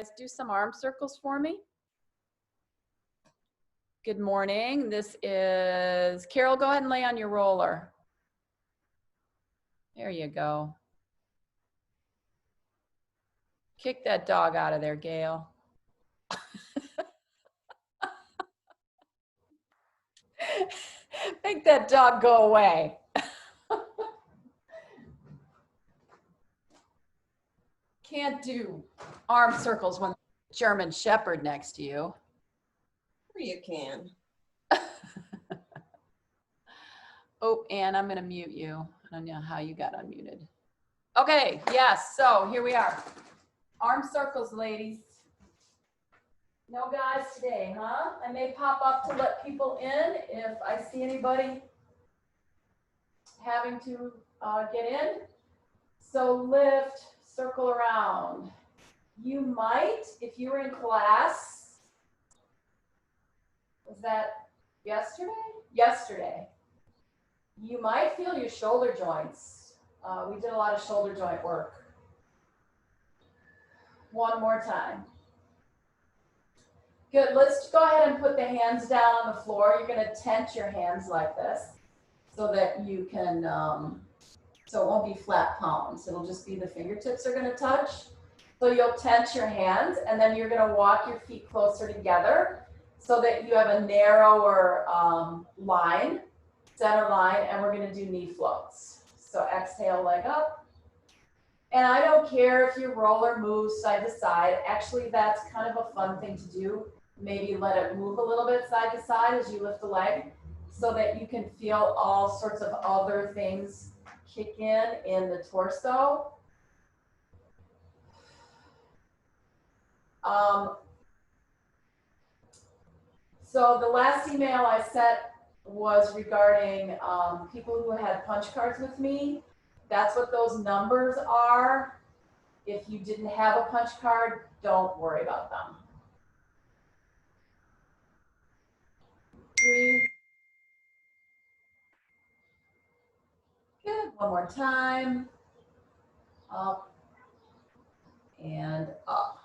Guys, do some arm circles for me. Good morning. This is Carol. Go ahead and lay on your roller. There you go. Kick that dog out of there, Gail. Make that dog go away. Can't do arm circles when there's a German Shepherd next to you. Sure you can. Oh, and I'm going to mute you. I don't know how you got unmuted. Okay, yes, so here we are. Arm circles, ladies. No guys today, huh? I may pop up to let people in if I see anybody having to get in. So lift, circle around. You might, if you were in class, was that yesterday? Yesterday. You might feel your shoulder joints. We did a lot of shoulder joint work. One more time. Good, let's go ahead and put the hands down on the floor. You're gonna tent your hands like this so that you can, so it won't be flat palms. It'll just be the fingertips are gonna touch. So you'll tent your hands and then you're gonna walk your feet closer together so that you have a narrower line, center line, and we're gonna do knee floats. So exhale, leg up. And I don't care if your roller moves side to side. Actually, that's kind of a fun thing to do. Maybe let it move a little bit side to side as you lift the leg so that you can feel all sorts of other things kick in the torso. So the last email I sent was regarding people who had punch cards with me. That's what those numbers are. If you didn't have a punch card, don't worry about them. 3. Good, one more time. Up and up.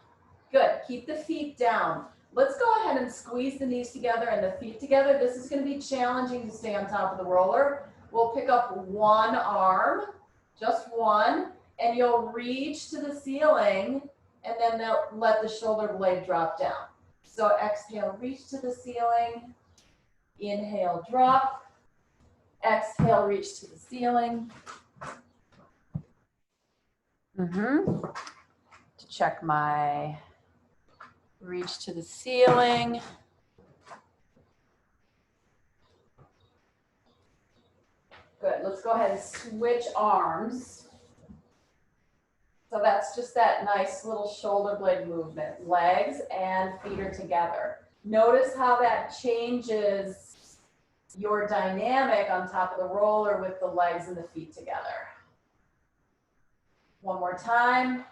Good, keep the feet down. Let's go ahead and squeeze the knees together and the feet together. This is going to be challenging to stay on top of the roller. We'll pick up one arm, just one, and you'll reach to the ceiling and then they'll let the shoulder blade drop down. So exhale, reach to the ceiling. Inhale, drop. Exhale, reach to the ceiling. To check my reach to the ceiling. Good, let's go ahead and switch arms. So that's just that nice little shoulder blade movement. Legs and feet are together. Notice how that changes your dynamic on top of the roller with the legs and the feet together. One more time.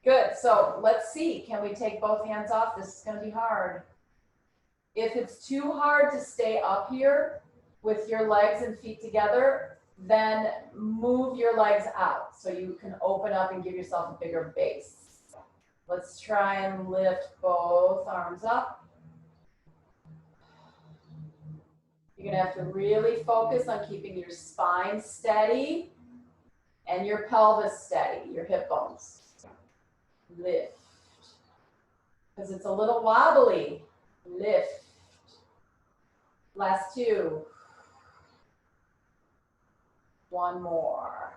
Good, so let's see, can we take both hands off? This is gonna be hard. If it's too hard to stay up here with your legs and feet together, then move your legs out so you can open up and give yourself a bigger base. Let's try and lift both arms up. You're gonna have to really focus on keeping your spine steady and your pelvis steady, your hip bones. Lift, because it's a little wobbly. Lift. Last 2. One more.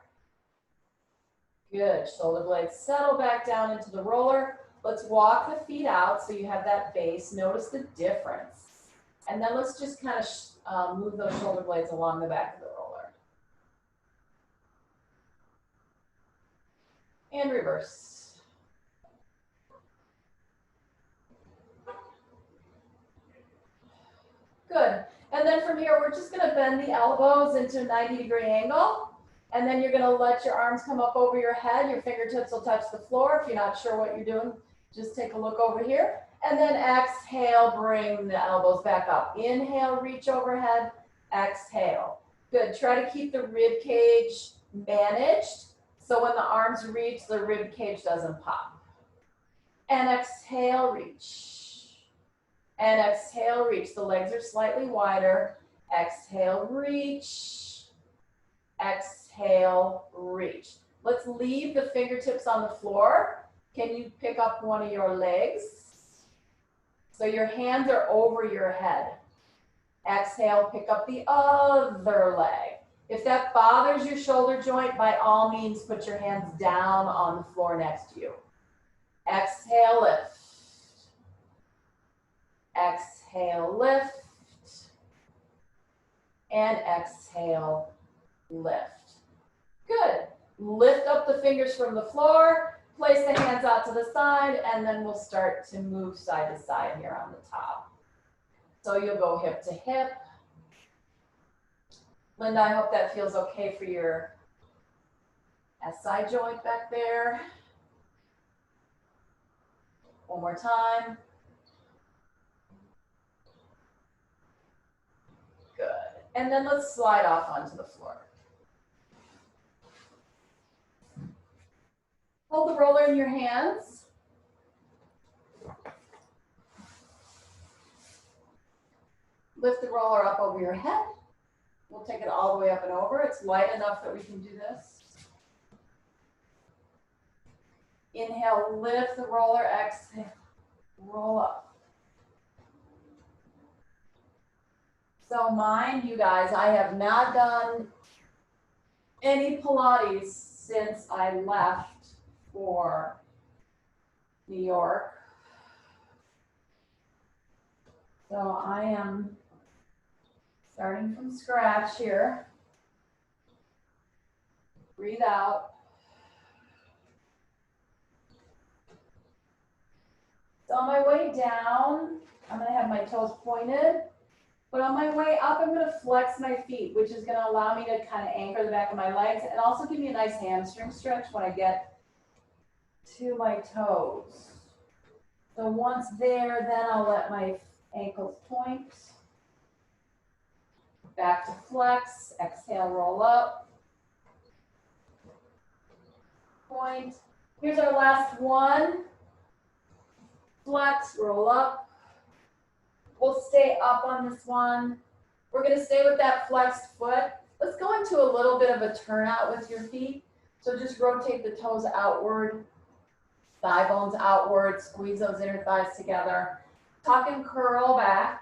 Good, shoulder blades settle back down into the roller. Let's walk the feet out so you have that base. Notice the difference. And then let's just kind of move those shoulder blades along the back of the roller. And reverse. Good. And then from here, we're just going to bend the elbows into a 90-degree angle. And then you're going to let your arms come up over your head. Your fingertips will touch the floor. If you're not sure what you're doing, just take a look over here. And then exhale, bring the elbows back up. Inhale, reach overhead. Exhale. Good. Try to keep the rib cage managed so when the arms reach, the rib cage doesn't pop. And exhale, reach. And exhale, reach. The legs are slightly wider. Exhale, reach. Exhale, reach. Let's leave the fingertips on the floor. Can you pick up one of your legs? So your hands are over your head. Exhale, pick up the other leg. If that bothers your shoulder joint, by all means, put your hands down on the floor next to you. Exhale, lift. Exhale, lift. And exhale, lift. Good. Lift up the fingers from the floor. Place the hands out to the side, and then we'll start to move side to side here on the top. So you'll go hip to hip. Linda, I hope that feels okay for your SI joint back there. One more time. Good. And then let's slide off onto the floor. Hold the roller in your hands. Lift the roller up over your head. We'll take it all the way up and over. It's light enough that we can do this. Inhale, lift the roller, exhale, roll up. So mind you guys, I have not done any Pilates since I left for New York. So I am starting from scratch here. Breathe out. So on my way down, I'm gonna have my toes pointed, but on my way up, I'm gonna flex my feet, which is gonna allow me to kind of anchor the back of my legs and also give me a nice hamstring stretch when I get to my toes. So once there, then I'll let my ankles point. Back to flex, exhale, roll up. Point. Here's our last one. Flex, roll up. We'll stay up on this one. We're gonna stay with that flexed foot. Let's go into a little bit of a turnout with your feet. So just rotate the toes outward, thigh bones outward, squeeze those inner thighs together. Tuck and curl back.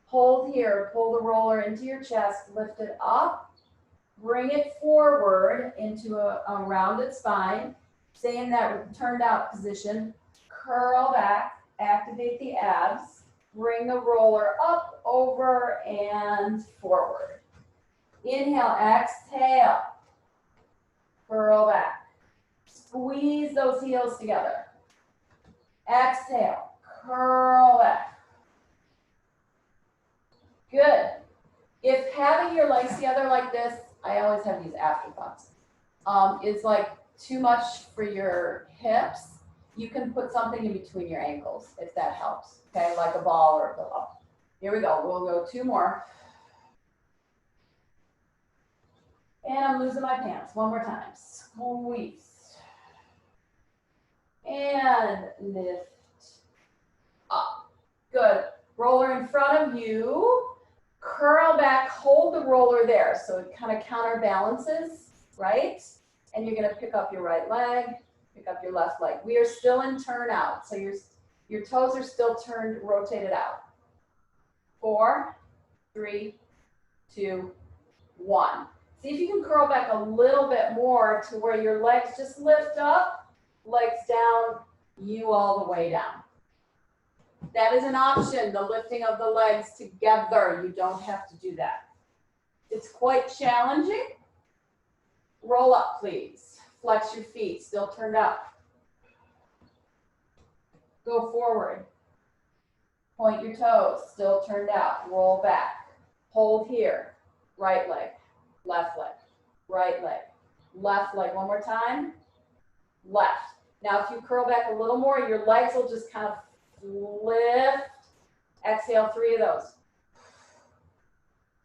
Hold here, pull the roller into your chest, lift it up, bring it forward into a rounded spine. Stay in that turned out position. Curl back, activate the abs, bring the roller up, over, and forward. Inhale, exhale, curl back. Squeeze those heels together. Exhale, curl back. Good. If having your legs together like this, I always have these afterthoughts, is like too much for your hips, you can put something in between your ankles if that helps, okay? Like a ball or a pillow. Here we go. We'll go two more. And I'm losing my pants. One more time. Squeeze. And lift up. Good. Roller in front of you. Curl back. Hold the roller there. So it kind of counterbalances, right? And you're going to pick up your right leg. Pick up your left leg. We are still in turnout. So your toes are still turned, rotated out. 4, 3, 2, 1. See if you can curl back a little bit more to where your legs just lift up, legs down, you all the way down. That is an option, the lifting of the legs together. You don't have to do that. It's quite challenging. Roll up, please. Flex your feet, still turned up. Go forward. Point your toes, still turned out. Roll back. Hold here. Right leg, left leg, right leg, left leg. One more time. Left. Now, if you curl back a little more, your legs will just kind of lift. Exhale, 3 of those.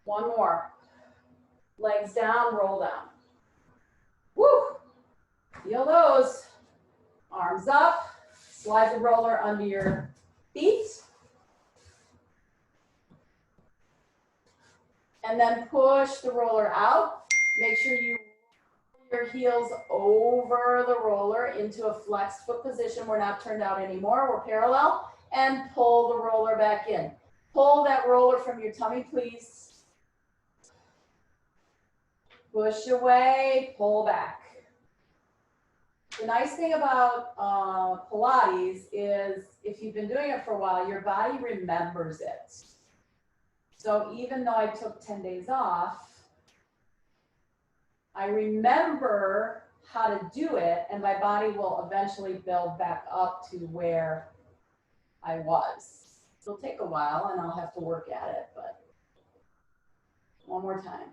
One more. Legs down, roll down. Woo! Feel those. Arms up, Slide the roller under your feet. And then push the roller out. Make sure you roll your heels over the roller into a flexed foot position. We're not turned out anymore. We're parallel. And pull the roller back in. Pull that roller from your tummy, please. Push away, pull back. The nice thing about Pilates is if you've been doing it for a while, your body remembers it. So even though I took 10 days off, I remember how to do it, and my body will eventually build back up to where I was. It'll take a while, and I'll have to work at it, but one more time.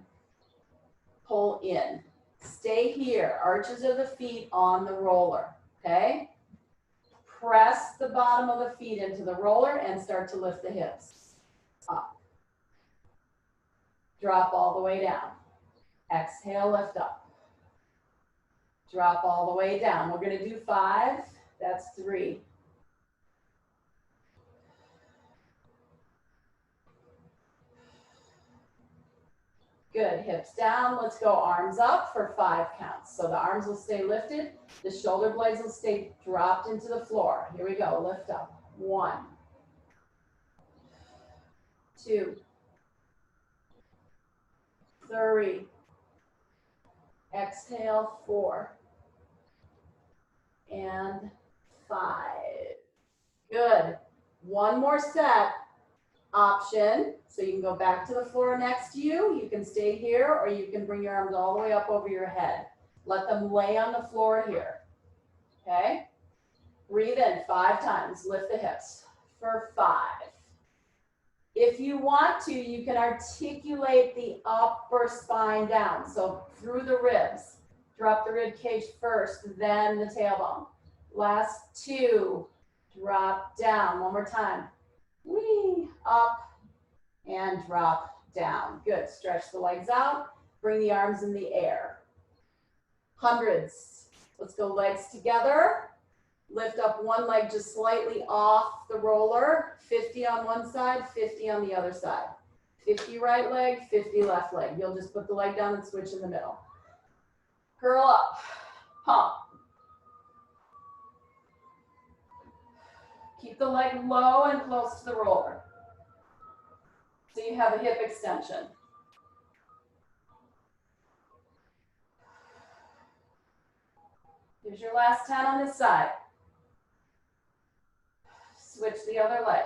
Pull in. Stay here, arches of the feet on the roller, okay? Press the bottom of the feet into the roller and start to lift the hips up. Drop all the way down. Exhale, lift up. Drop all the way down. We're gonna do 5, that's 3. Good, hips down. Let's go arms up for 5 counts. So the arms will stay lifted. The shoulder blades will stay dropped into the floor. Here we go, lift up. 1, 2, 3. Exhale, 4. And 5. Good. One more set. Option, so you can go back to the floor next to you, you can stay here, or you can bring your arms all the way up over your head. Let them lay on the floor here, okay? Breathe in 5 times, lift the hips for 5. If you want to, you can articulate the upper spine down, so through the ribs. Drop the rib cage first, then the tailbone. Last 2, drop down, one more time. Whee, up and drop down. Good, stretch the legs out, bring the arms in the air. Hundreds, let's go legs together. Lift up one leg just slightly off the roller, 50 on one side, 50 on the other side. 50 right leg, 50 left leg. You'll just put the leg down and switch in the middle. Curl up, pump. Keep the leg low and close to the roller. So you have a hip extension. Here's your last 10 on this side. Switch the other leg.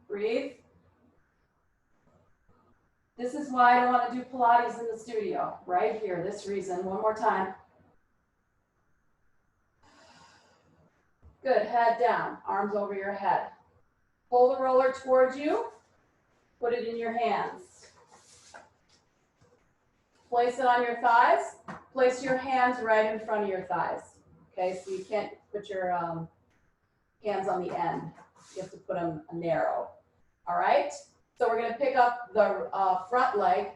Breathe. This is why I don't want to do Pilates in the studio, right here, this reason. One more time. Good, head down, arms over your head. Pull the roller towards you, put it in your hands. Place it on your thighs. Place your hands right in front of your thighs. Okay, so you can't put your hands on the end. You have to put them narrow. All right? So we're going to pick up the front leg,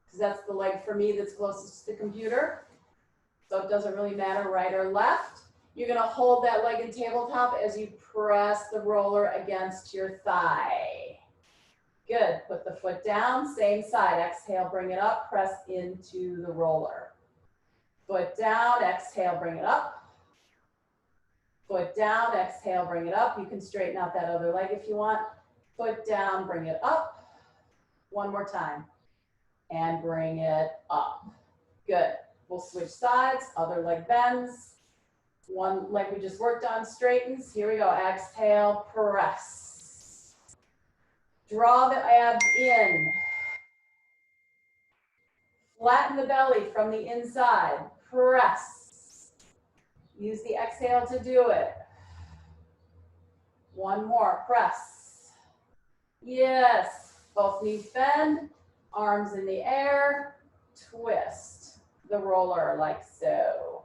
because that's the leg for me that's closest to the computer. So it doesn't really matter right or left. You're going to hold that leg in tabletop as you press the roller against your thigh. Good. Put the foot down, same side. Exhale, bring it up, press into the roller. Foot down, exhale, bring it up. Foot down, exhale, bring it up. You can straighten out that other leg if you want. Foot down, bring it up. One more time. And bring it up. Good. We'll switch sides. Other leg bends. One leg we just worked on straightens. Here we go. Exhale, press. Draw the abs in. Flatten the belly from the inside. Press. Use the exhale to do it. One more. Press. Yes. Both knees bend. Arms in the air. Twist the roller like so.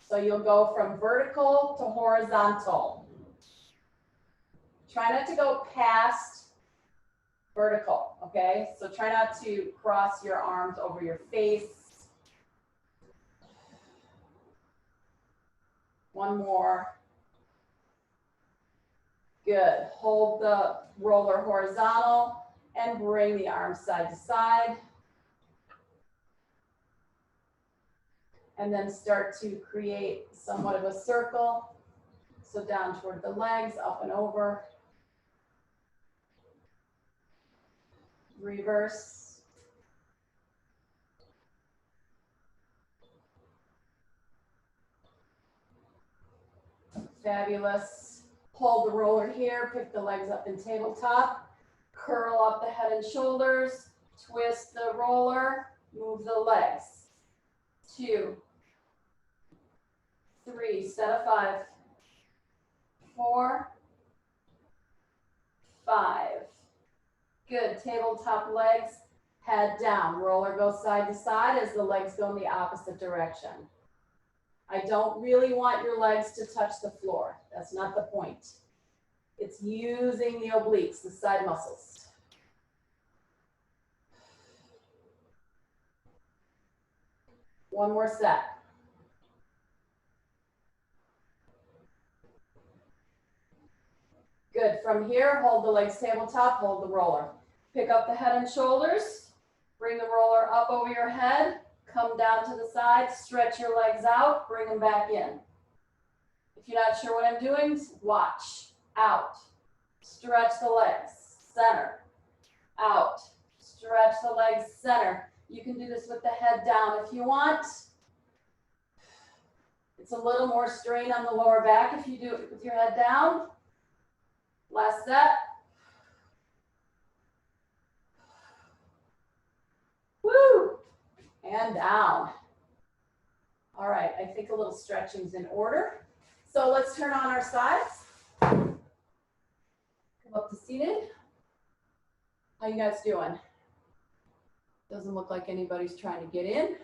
So you'll go from vertical to horizontal. Try not to go past vertical, okay? So try not to cross your arms over your face. One more. Good. Hold the roller horizontal and bring the arms side to side. And then start to create somewhat of a circle. So down toward the legs, up and over. Reverse. Fabulous. Hold the roller here, pick the legs up in tabletop. Curl up the head and shoulders. Twist the roller, move the legs. 2, 3, set of 5, 4, 5. Good, tabletop legs, head down. Roller goes side to side as the legs go in the opposite direction. I don't really want your legs to touch the floor. That's not the point. It's using the obliques, the side muscles. One more set. Good. From here, hold the legs tabletop, hold the roller. Pick up the head and shoulders. Bring the roller up over your head. Come down to the side. Stretch your legs out. Bring them back in. If you're not sure what I'm doing, watch. Out. Stretch the legs. Center. Out. Stretch the legs. Center. You can do this with the head down if you want. It's a little more strain on the lower back if you do it with your head down. Last set. Woo! And down. All right, I think a little stretching is in order. So let's turn on our sides. Come up to seated. How you guys doing? Doesn't look like anybody's trying to get in.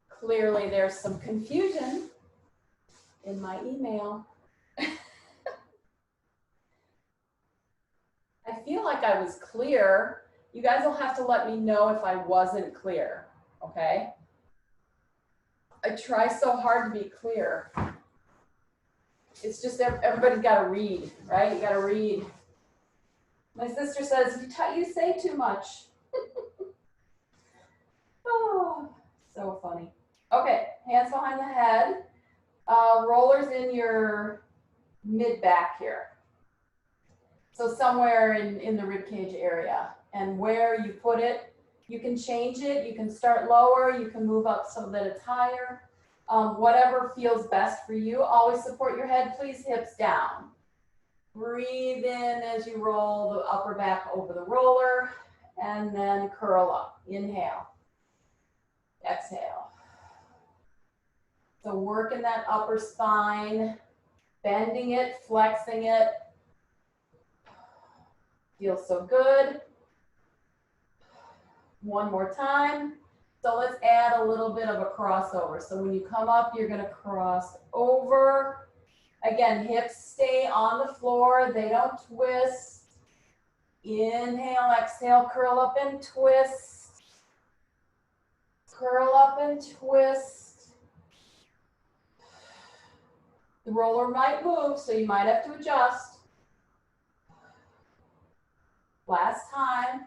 Clearly there's some confusion in my email. I feel like I was clear. You guys will have to let me know if I wasn't clear, okay? I try so hard to be clear. It's just everybody's got to read, right? You got to read. My sister says, you say too much. Oh, so funny. Okay, hands behind the head. Rollers in your mid-back here. So somewhere in the rib cage area. And where you put it, you can change it. You can start lower. You can move up so that it's higher. Whatever feels best for you. Always support your head. Please, hips down. Breathe in as you roll the upper back over the roller. And then curl up. Inhale. Exhale. So working that upper spine. Bending it, flexing it. Feels so good. One more time. So let's add a little bit of a crossover. So when you come up, you're going to cross over. Again, hips stay on the floor. They don't twist. Inhale, exhale, curl up and twist. Curl up and twist. The roller might move, so you might have to adjust. Last time.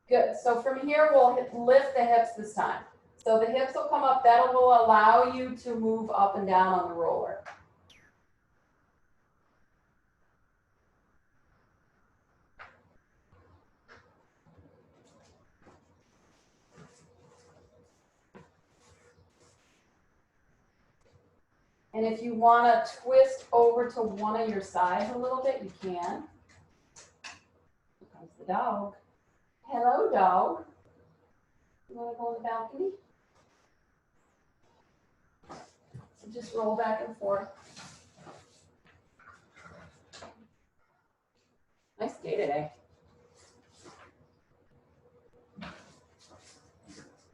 Good. So from here, we'll lift the hips this time. So the hips will come up. That will allow you to move up and down on the roller. And if you want to twist over to one of your sides a little bit, you can. Here comes the dog. Hello, dog. You want to go on the balcony? So just roll back and forth. Nice day today.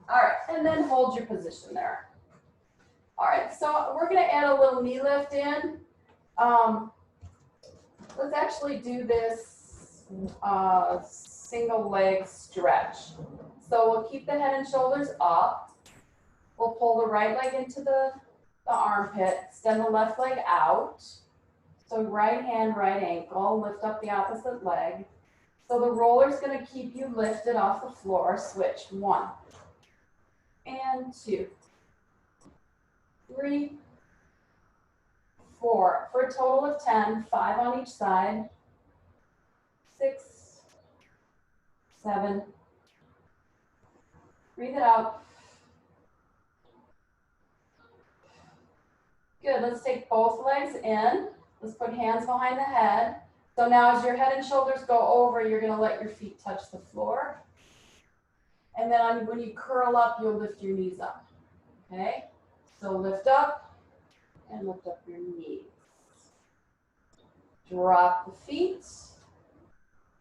All right, and then hold your position there. All right, so we're going to add a little knee lift in. Let's actually do this single leg stretch. So we'll keep the head and shoulders up. We'll pull the right leg into the armpit, extend the left leg out. So right hand, right ankle, lift up the opposite leg. So the roller's gonna keep you lifted off the floor. Switch, 1 and 2, 3, 4, for a total of 10, 5 on each side, 6, 7, breathe it out. Good, let's take both legs in. Let's put hands behind the head. So now as your head and shoulders go over, you're gonna let your feet touch the floor. And then when you curl up, you'll lift your knees up, okay? So lift up and lift up your knees. Drop the feet.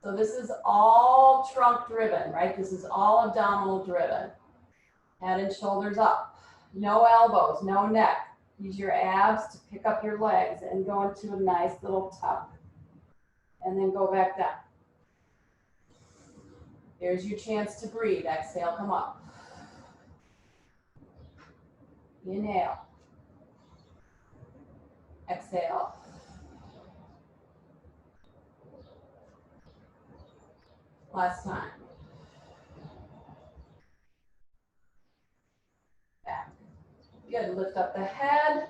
So this is all trunk driven, right? This is all abdominal driven. Head and shoulders up. No elbows, no neck. Use your abs to pick up your legs and go into a nice little tuck. And then go back down. Here's your chance to breathe. Exhale, come up. Inhale. Exhale. Last time. Back. Good. Lift up the head.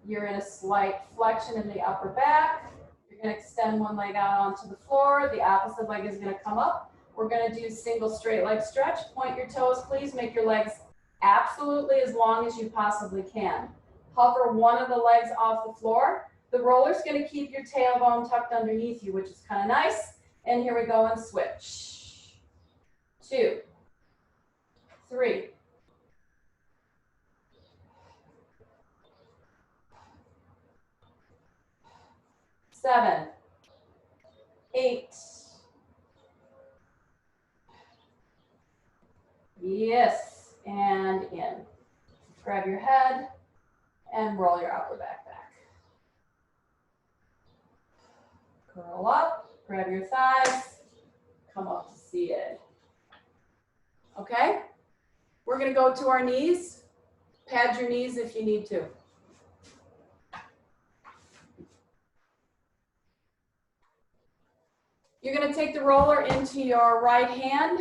You're in a slight flexion in the upper back. You're going to extend one leg out onto the floor. The opposite leg is going to come up. We're going to do single straight leg stretch. Point your toes, please. Make your legs absolutely as long as you possibly can. Hover one of the legs off the floor. The roller's going to keep your tailbone tucked underneath you, which is kind of nice. And here we go and switch. 2, 3, 7, 8. Yes, and in. Grab your head and roll your upper back back. Curl up, grab your thighs, come up to seated. Okay? We're gonna go to our knees. Pad your knees if you need to. You're gonna take the roller into your right hand.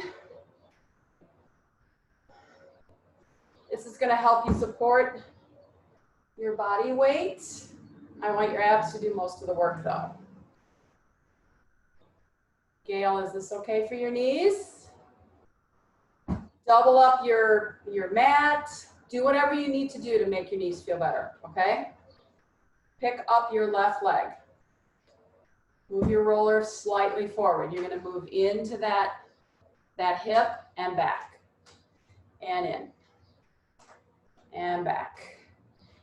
This is gonna help you support your body weight. I want your abs to do most of the work though. Gail, is this okay for your knees? Double up your mat. Do whatever you need to do to make your knees feel better, okay? Pick up your left leg. Move your roller slightly forward. You're gonna move into that hip and back. And in. And back.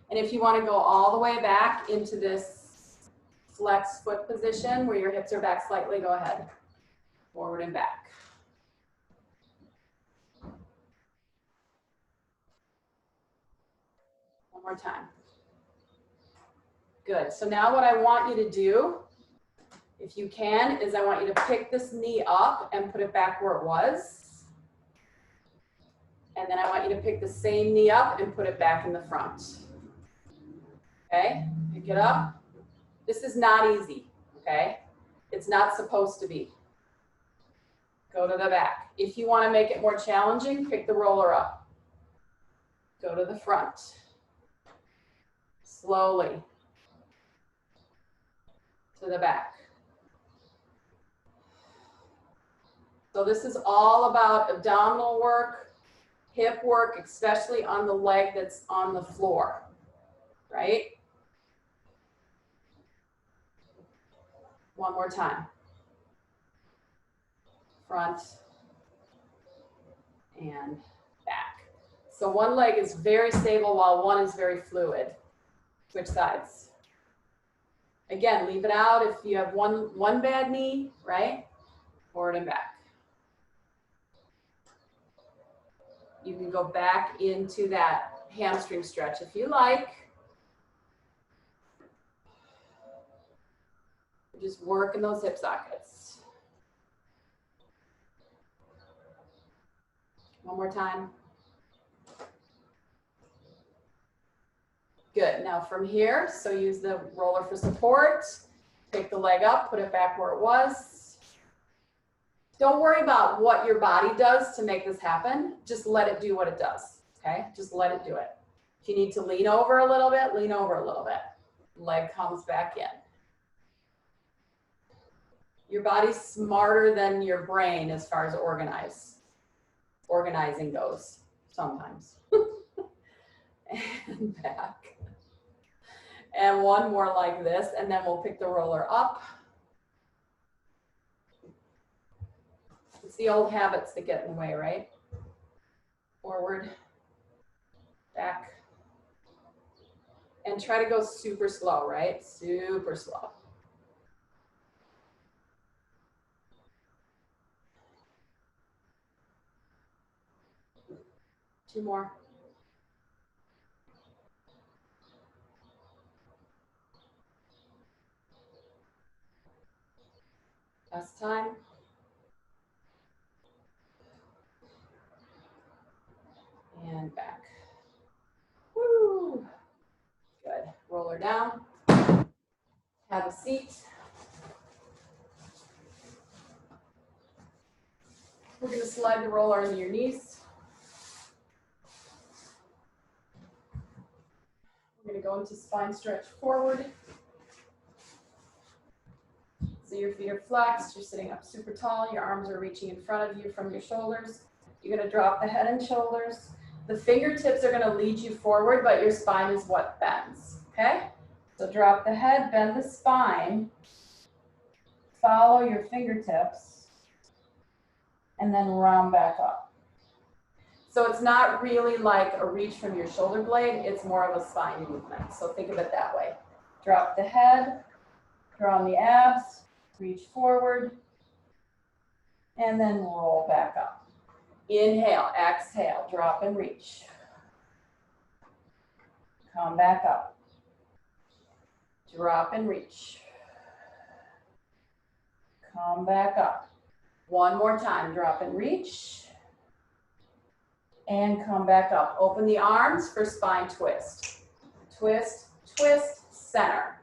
And if you want to go all the way back into this flex foot position where your hips are back slightly, go ahead. Forward and back. One more time. Good. So now what I want you to do, if you can, is I want you to pick this knee up and put it back where it was. And then I want you to pick the same knee up and put it back in the front. Okay, pick it up. This is not easy, okay? It's not supposed to be. Go to the back. If you want to make it more challenging, pick the roller up. Go to the front. Slowly. To the back. So this is all about abdominal work, hip work, especially on the leg that's on the floor, right? One more time. Front and back. So one leg is very stable while one is very fluid. Switch sides. Again, leave it out if you have one bad knee, right? Forward and back. You can go back into that hamstring stretch if you like. Just working those hip sockets. One more time. Good. Now from here, so use the roller for support. Pick the leg up, put it back where it was. Don't worry about what your body does to make this happen. Just let it do what it does, okay? Just let it do it. If you need to lean over a little bit, lean over a little bit. Leg comes back in. Your body's smarter than your brain as far as organizing goes, sometimes. And back. And one more like this, and then we'll pick the roller up. It's the old habits that get in the way, right? Forward, back. And try to go super slow, right? Super slow. Two more. Last time. And back. Woo. Good. Roller down. Have a seat. We're going to slide the roller into your knees. We're going to go into spine stretch forward. So your feet are flexed, you're sitting up super tall, your arms are reaching in front of you from your shoulders. You're going to drop the head and shoulders. The fingertips are going to lead you forward, but your spine is what bends, okay? So drop the head, bend the spine, follow your fingertips, and then round back up. So it's not really like a reach from your shoulder blade, it's more of a spine movement. So think of it that way. Drop the head, draw on the abs, reach forward, and then roll back up. Inhale, exhale, drop and reach. Come back up. Drop and reach. Come back up. One more time, drop and reach. And come back up. Open the arms for spine twist. Twist, twist, center.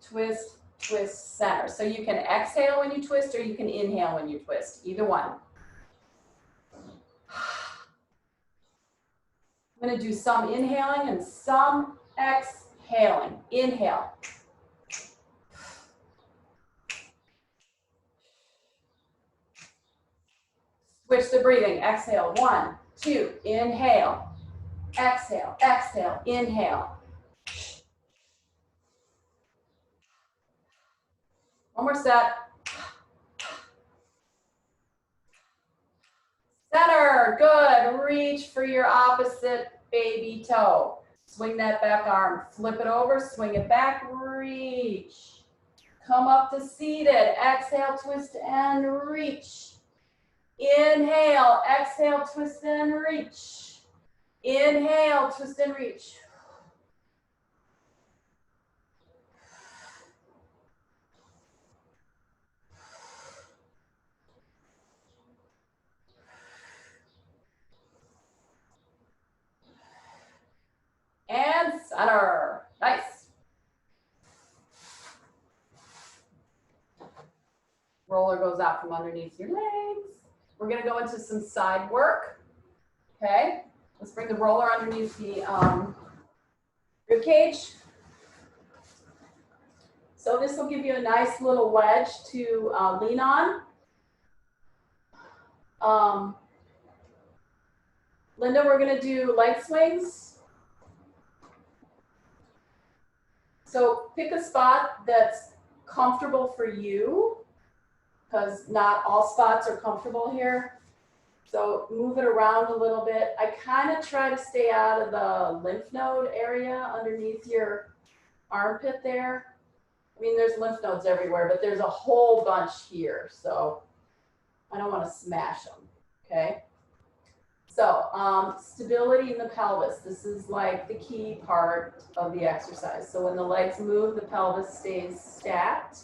Twist, twist, center. So you can exhale when you twist or you can inhale when you twist, either one. I'm going to do some inhaling and some exhaling. Inhale. Switch the breathing. Exhale. 1, 2. Inhale. Exhale. Exhale. Inhale. One more set. Center. Good. Reach for your opposite baby toe. Swing that back arm. Flip it over. Swing it back. Reach. Come up to seated. Exhale, twist and reach. Inhale. Exhale, twist and reach. Inhale, twist and reach. And center. Nice. Roller goes out from underneath your legs. We're going to go into some side work. Okay. Let's bring the roller underneath the rib cage. So this will give you a nice little wedge to lean on. Linda, we're going to do leg swings. So pick a spot that's comfortable for you, because not all spots are comfortable here. So move it around a little bit. I kind of try to stay out of the lymph node area underneath your armpit there. I mean, there's lymph nodes everywhere, but there's a whole bunch here. So I don't want to smash them, okay? So stability in the pelvis. This is like the key part of the exercise. So when the legs move, the pelvis stays stacked.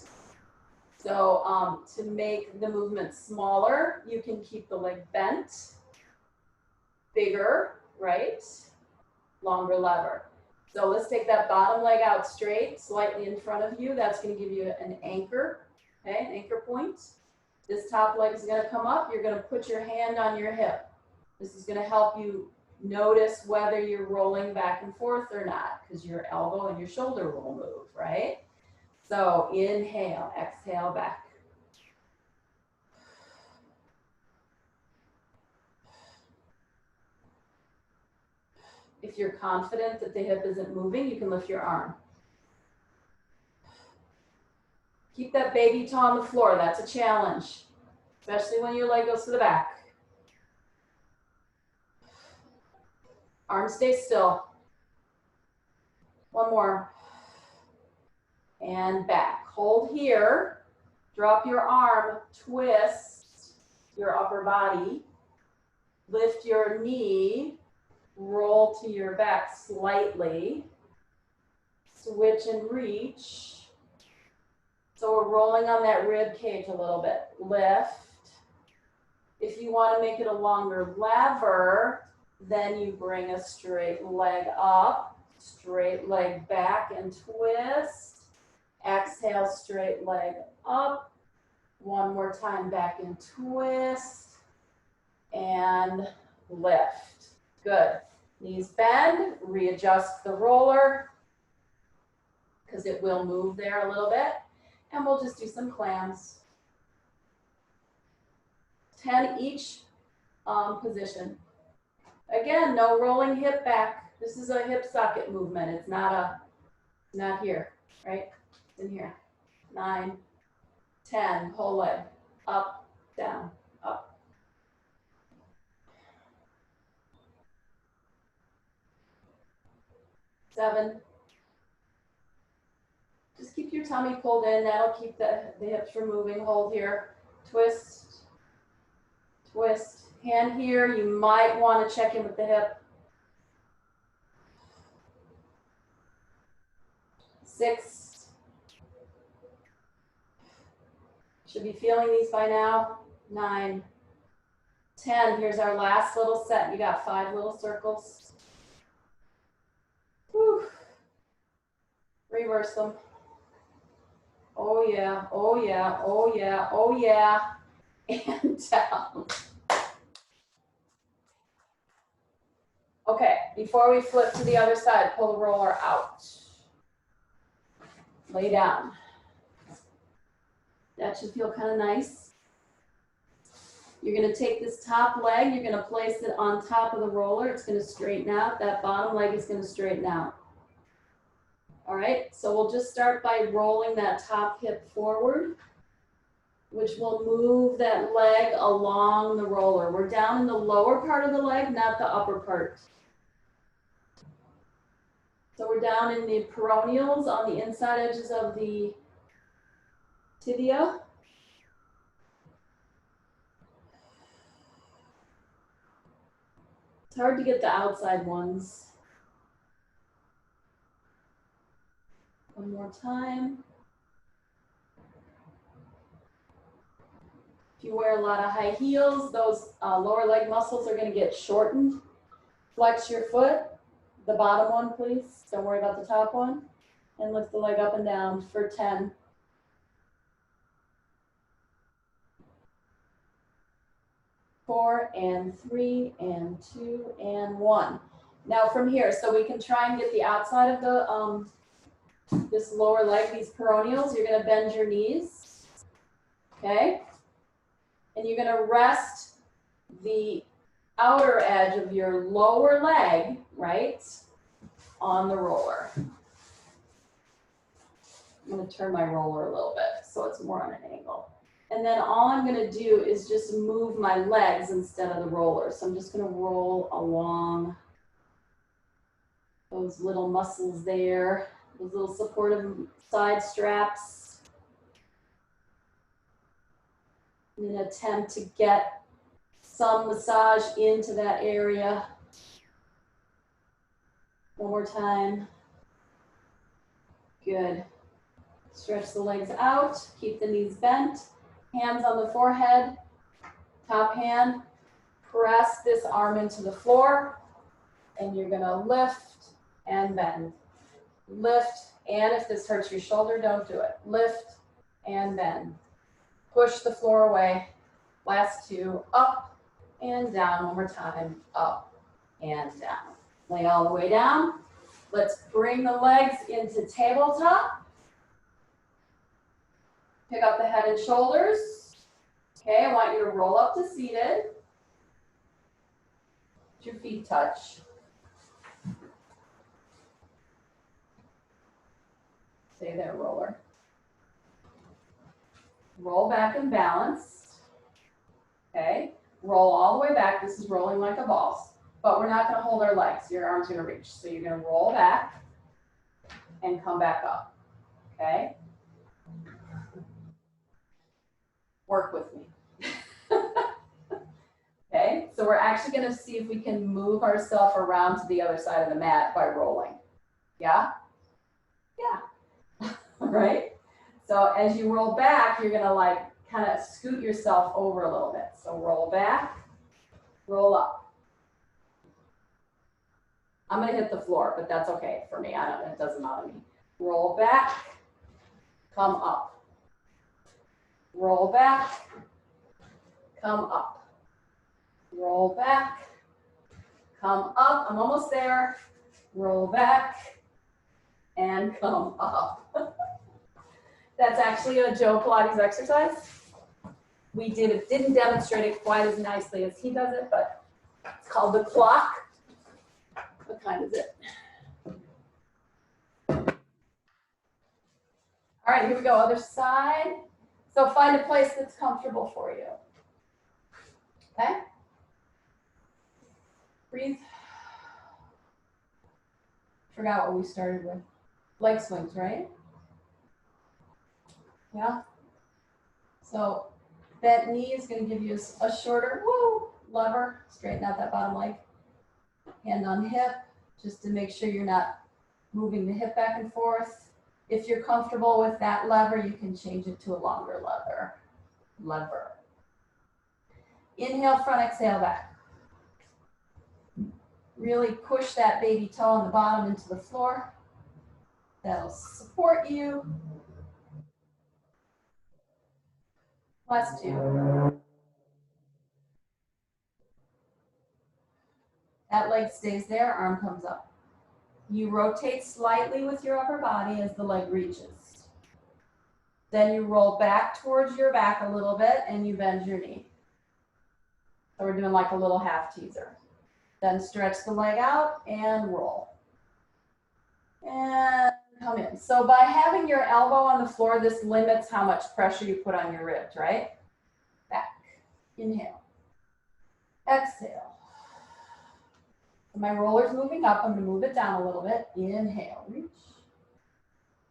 So to make the movement smaller, you can keep the leg bent bigger, right? Longer lever. So let's take that bottom leg out straight, slightly in front of you. That's going to give you an anchor, okay, an anchor point. This top leg is going to come up. You're going to put your hand on your hip. This is going to help you notice whether you're rolling back and forth or not, because your elbow and your shoulder will move, right? So inhale, exhale back. If you're confident that the hip isn't moving, you can lift your arm. Keep that baby toe on the floor. That's a challenge, especially when your leg goes to the back. Arm stay still. One more. And back. Hold here. Drop your arm. Twist your upper body. Lift your knee. Roll to your back slightly. Switch and reach. So we're rolling on that rib cage a little bit. Lift. If you want to make it a longer lever, then you bring a straight leg up, straight leg back and twist. Exhale, straight leg up. One more time, back and twist. And lift. Good. Knees bend, readjust the roller because it will move there a little bit. And we'll just do some clams. 10 each position. Again, no rolling hip back. This is a hip socket movement. It's not here, right? It's in here. 9, 10, whole leg. Up, down, up. 7. Just keep your tummy pulled in. That'll keep the hips from moving. Hold here. Twist, twist. Hand here. You might want to check in with the hip. 6. Should be feeling these by now. 9, 10. Here's our last little set. You got 5 little circles. Whew. Reverse them. Oh yeah, oh yeah, oh yeah, oh yeah. And down. Okay, before we flip to the other side, pull the roller out. Lay down. That should feel kind of nice. You're going to take this top leg, you're going to place it on top of the roller. It's going to straighten out. That bottom leg is going to straighten out. All right, so we'll just start by rolling that top hip forward, which will move that leg along the roller. We're down in the lower part of the leg, not the upper part. So we're down in the peroneals on the inside edges of the tibia. It's hard to get the outside ones. One more time. If you wear a lot of high heels, those lower leg muscles are going to get shortened. Flex your foot, the bottom one, please. Don't worry about the top one. And lift the leg up and down for 10. 4 and 3 and 2 and 1. Now from here, so we can try and get the outside of the this lower leg, these peroneals. You're going to bend your knees, okay? And you're going to rest the outer edge of your lower leg, right, on the roller. I'm going to turn my roller a little bit so it's more on an angle. And then all I'm going to do is just move my legs instead of the roller. So I'm just going to roll along those little muscles there. Those little supportive side straps. I'm going to attempt to get some massage into that area. One more time. Good. Stretch the legs out. Keep the knees bent. Hands on the forehead. Top hand. Press press this arm into the floor, and you're gonna lift and bend. Lift, and if this hurts your shoulder, don't do it. Lift and bend. Push the floor away. Last two, up and down. One more time, up and down. Lay all the way down. Let's bring the legs into tabletop. Pick up the head and shoulders. Okay, I want you to roll up to seated. Let your feet touch. Stay there, roller. Roll back and balance. Okay, roll all the way back. This is rolling like a ball, but we're not going to hold our legs. Your arm's going to reach. So you're going to roll back and come back up. Okay? Work with me. Okay, so we're actually going to see if we can move ourselves around to the other side of the mat by rolling. Yeah? Yeah. All right? So as you roll back, you're gonna like kind of scoot yourself over a little bit. So roll back, roll up. I'm gonna hit the floor, but that's okay for me. It doesn't bother me. Roll back, come up. Roll back, come up. Roll back, come up. I'm almost there. Roll back and come up. That's actually a Joe Pilates exercise. We didn't demonstrate it quite as nicely as he does it, but it's called the clock. What kind is it? All right, here we go, other side. So find a place that's comfortable for you. Okay? Breathe. Forgot what we started with. Leg swings, right? Yeah. So bent knee is going to give you a shorter lever. Straighten out that bottom leg. Hand on hip, just to make sure you're not moving the hip back and forth. If you're comfortable with that lever, you can change it to a longer lever. Inhale, front, exhale, back. Really push that baby toe on the bottom into the floor. That'll support you. Last two. That leg stays there, arm comes up. You rotate slightly with your upper body as the leg reaches. Then you roll back towards your back a little bit and you bend your knee. So we're doing like a little half teaser. Then stretch the leg out and roll. And come in. So by having your elbow on the floor, this limits how much pressure you put on your ribs, right? Back. Inhale. Exhale. So my roller's moving up. I'm going to move it down a little bit. Inhale. Reach.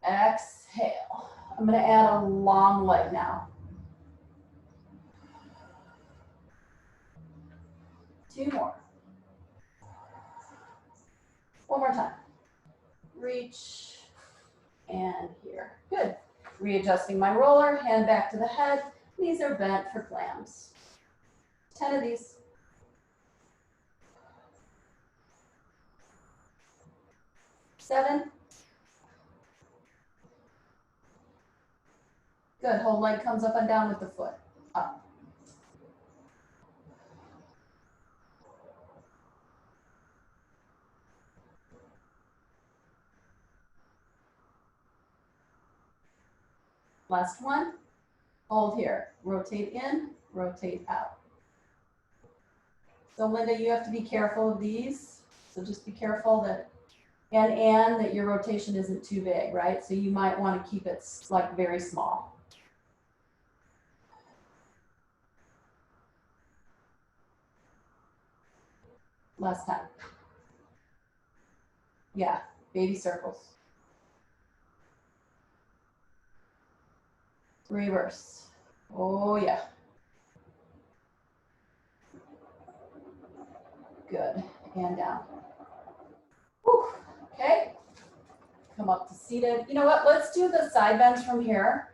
Exhale. I'm going to add a long leg now. 2 more. 1 more time. Reach. And here. Good. Readjusting my roller, hand back to the head. Knees are bent for clams. 10 of these. 7. Good. Whole leg comes up and down with the foot. Up. Last one. Hold here. Rotate in, rotate out. So Linda, you have to be careful of these. So just be careful that, and that your rotation isn't too big, right? So you might want to keep it like very small. Last time. Yeah, baby circles. Reverse. Oh yeah. Good. And down. Whew. Okay. Come up to seated. You know what? Let's do the side bends from here.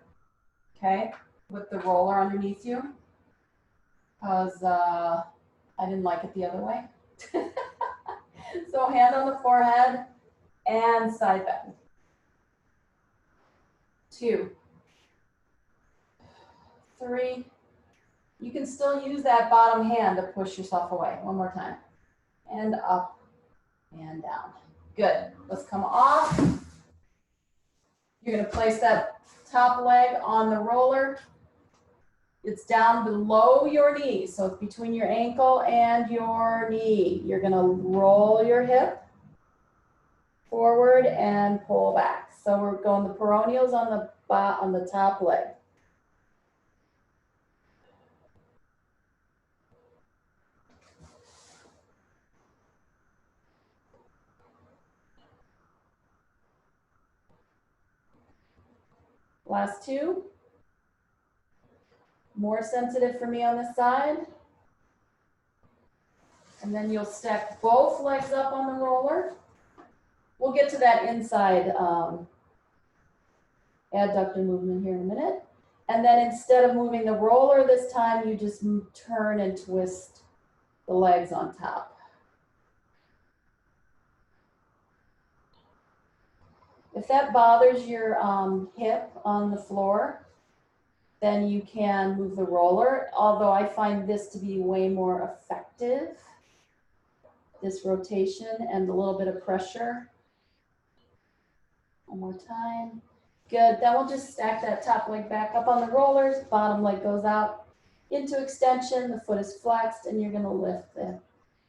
Okay. With the roller underneath you. Because I I didn't like it the other way. So hand on the forehead and side bend. 2, 3. You can still use that bottom hand to push yourself away. One more time. And up and down. Good. Let's come off. You're going to place that top leg on the roller. It's down below your knee. So it's between your ankle and your knee. You're going to roll your hip forward and pull back. So we're going the peroneals on the top leg. Last 2. More sensitive for me on this side. And then you'll stack both legs up on the roller. We'll get to that inside adductor movement here in a minute. And then instead of moving the roller this time, you just turn and twist the legs on top. If that bothers your hip on the floor, then you can move the roller, although I find this to be way more effective, this rotation and a little bit of pressure. One more time. Good, then we'll just stack that top leg back up on the rollers, bottom leg goes out into extension, the foot is flexed, and you're gonna lift the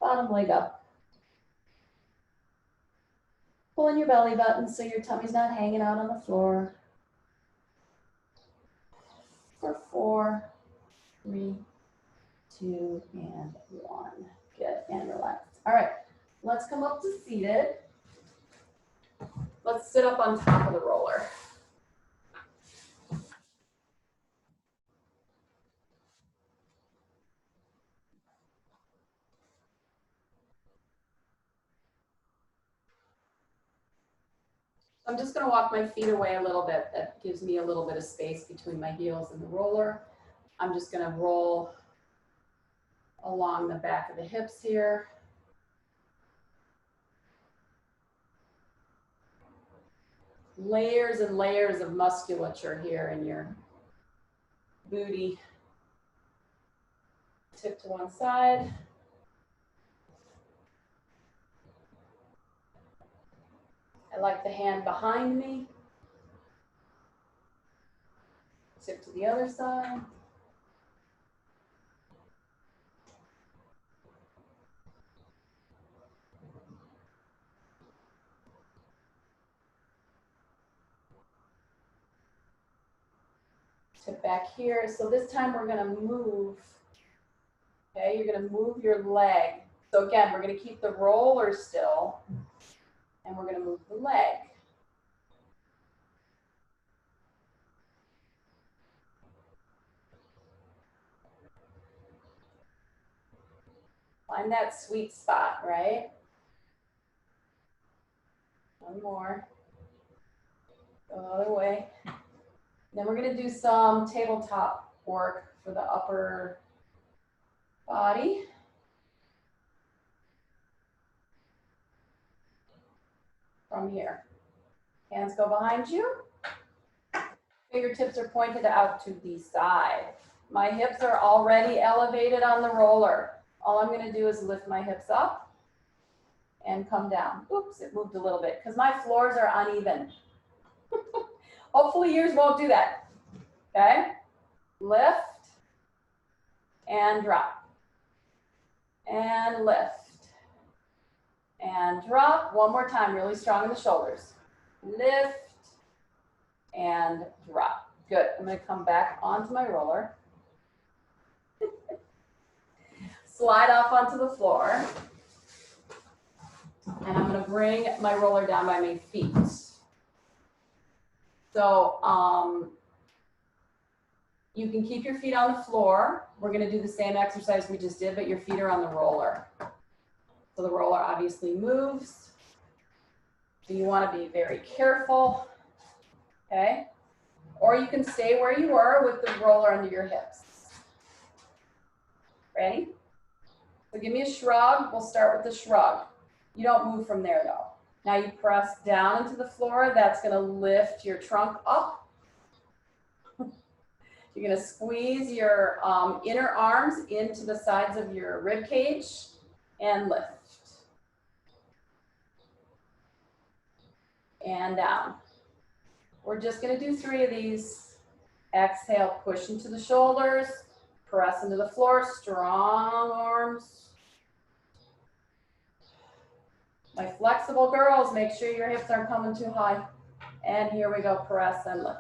bottom leg up. Pulling your belly button so your tummy's not hanging out on the floor. For 4, 3, 2, and 1. Good, and relax. All right, let's come up to seated. Let's sit up on top of the roller. I'm just going to walk my feet away a little bit. That gives me a little bit of space between my heels and the roller. I'm just going to roll along the back of the hips here. Layers and layers of musculature here in your booty. Tip to one side. I like the hand behind me. Tip to the other side. Tip back here. So this time we're going to move. Okay, you're going to move your leg. So again, we're going to keep the roller still, and we're going to move the leg. Find that sweet spot, right? One more. Go the other way. Then we're going to do some tabletop work for the upper body. From here. Hands go behind you. Fingertips are pointed out to the side. My hips are already elevated on the roller. All I'm going to do is lift my hips up and come down. Oops, it moved a little bit because my floors are uneven. Hopefully yours won't do that. Okay? Lift and drop. And lift. And drop. One more time, really strong in the shoulders. Lift and drop. Good. I'm going to come back onto my roller. Slide off onto the floor. And I'm going to bring my roller down by my feet. So you can keep your feet on the floor. We're going to do the same exercise we just did, but your feet are on the roller. So the roller obviously moves. So you want to be very careful. Okay? Or you can stay where you were with the roller under your hips. Ready? So give me a shrug. We'll start with the shrug. You don't move from there though. Now you press down into the floor. That's going to lift your trunk up. You're going to squeeze your inner arms into the sides of your rib cage and lift. And down. We're just going to do 3 of these. Exhale, push into the shoulders, press into the floor, strong arms. My flexible girls, make sure your hips aren't coming too high. And here we go, press and lift.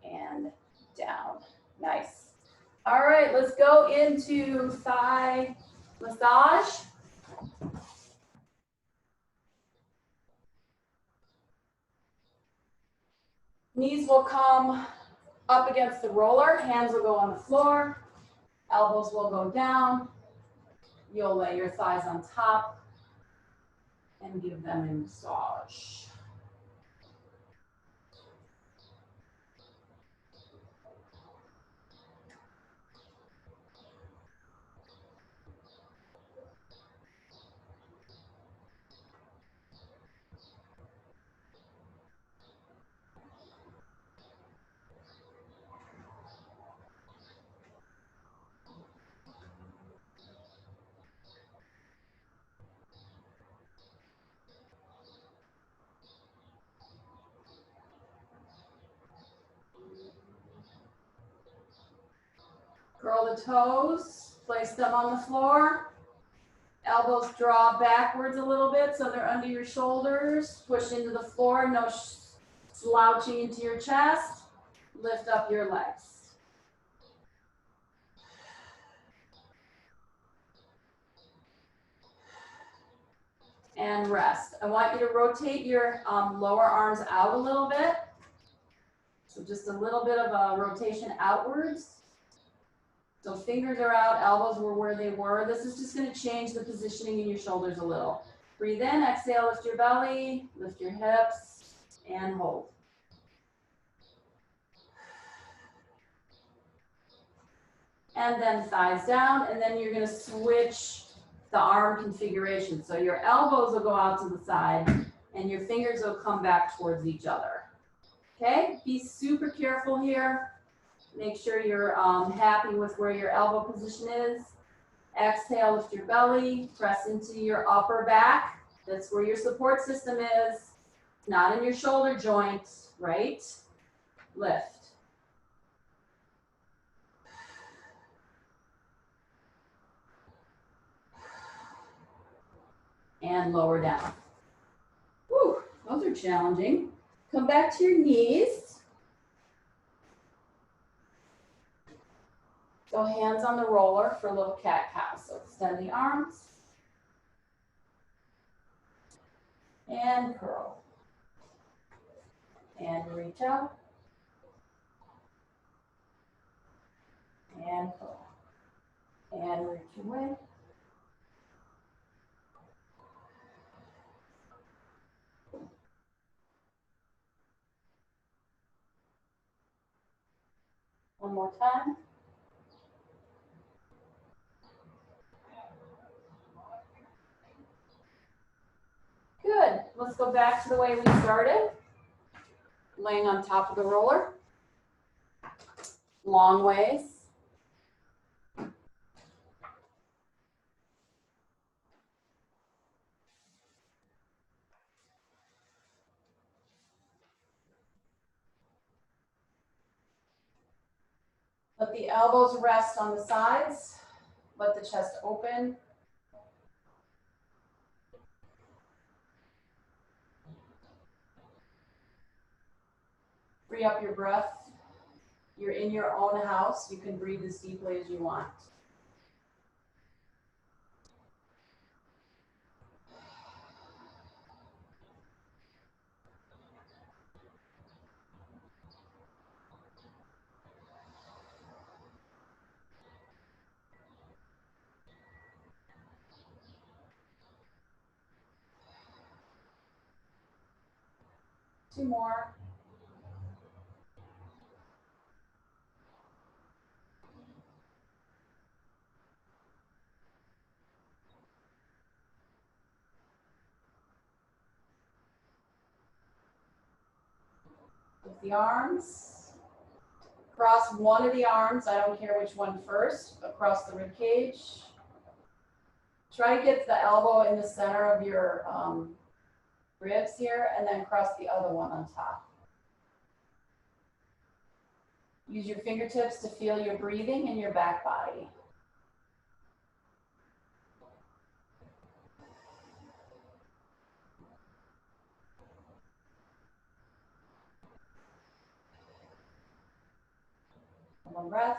And down, nice. All right, let's go into thigh massage. Knees will come up against the roller, hands will go on the floor, elbows will go down. You'll lay your thighs on top and give them a massage. Curl the toes, place them on the floor. Elbows draw backwards a little bit so they're under your shoulders. Push into the floor, no slouching into your chest. Lift up your legs. And rest. I want you to rotate your lower arms out a little bit. So just a little bit of a rotation outwards. So fingers are out, elbows were where they were. This is just going to change the positioning in your shoulders a little. Breathe in, exhale, lift your belly, lift your hips, and hold. And then thighs down, and then you're going to switch the arm configuration. So your elbows will go out to the side, and your fingers will come back towards each other. Okay, be super careful here. Make sure you're happy with where your elbow position is. Exhale, lift your belly, press into your upper back. That's where your support system is. Not in your shoulder joints, right? Lift. And lower down. Whew, those are challenging. Come back to your knees. So hands on the roller for a little cat-cow. So extend the arms. And curl. And reach out. And curl. And reach away. One more time. Good. Let's go back to the way we started. Laying on top of the roller. Long ways. Let the elbows rest on the sides. Let the chest open. Free up your breath. You're in your own house. You can breathe as deeply as you want. Two more. the arms. Cross one of the arms, I don't care which one first, across the rib cage. Try to get the elbow in the center of your ribs here, and then cross the other one on top. Use your fingertips to feel your breathing in your back body. One breath.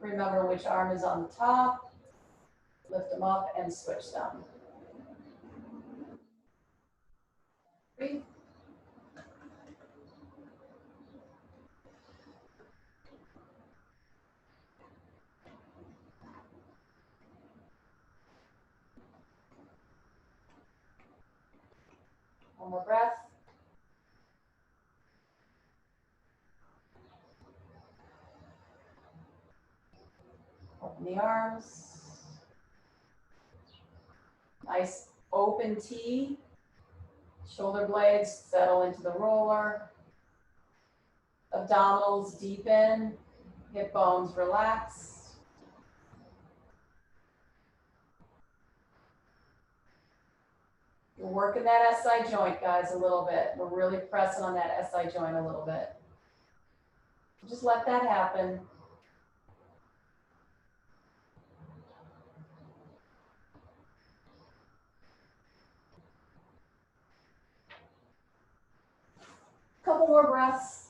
Remember which arm is on the top. Lift them up and switch them. Breathe. One more breath. Open the arms. Nice open T. Shoulder blades settle into the roller. Abdominals deepen. Hip bones relax. You're working that SI joint, guys, a little bit. We're really pressing on that SI joint a little bit. Just let that happen. Couple more breaths.